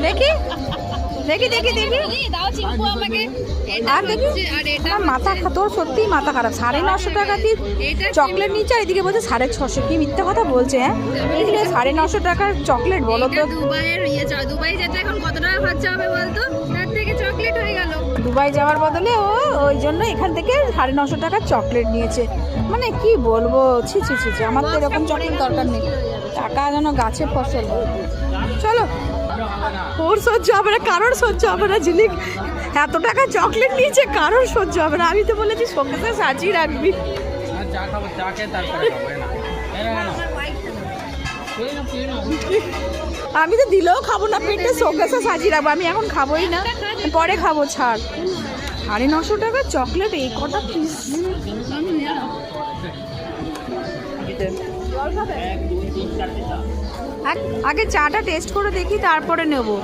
দেখি দেখি দেখি দেখি আর দেখি আমার মাথা তোর সত্যিই মাথা খারাপ। 950 টাকা দিয়ে চকলেট নিচ্ছে আর এদিকে বলছে 650। কি মিথ্যে কথা বলছে? হ্যাঁ 950 টাকার চকলেট বলো তো। দুবাই যেতে এখন কত টাকা খরচা হবে বলতো? তার থেকে চকলেট হয়ে গেল। দুবাই যাওয়ার বদলে ও ওই জন্য এখান থেকে 950 টাকার চকলেট নিয়েছে। মানে কি বলবো, ছি ছি ছি ছি, আমার তো এরকম চকলেট দরকার নেই। টাকা যেন গাছে ফসল। চলো, ওর সহ্য হবে না, কারোর সহ্য হবে না। ঝিলিক এত টাকা চকলেট নিয়েছে, কারোর সহ্য হবে না। আমি তো বলেছি শোকেসে সাজিয়ে রাখবি। আমি তো দিলেও খাবো না, পেটে শোকেসে সাজিয়ে রাখবো। আমি এখন খাবোই না, পরে খাবো, ছাড়। 950 টাকা চকলেট, এই কটা পিস। আগে চাটা টেস্ট করে দেখি, তারপরে নেবো।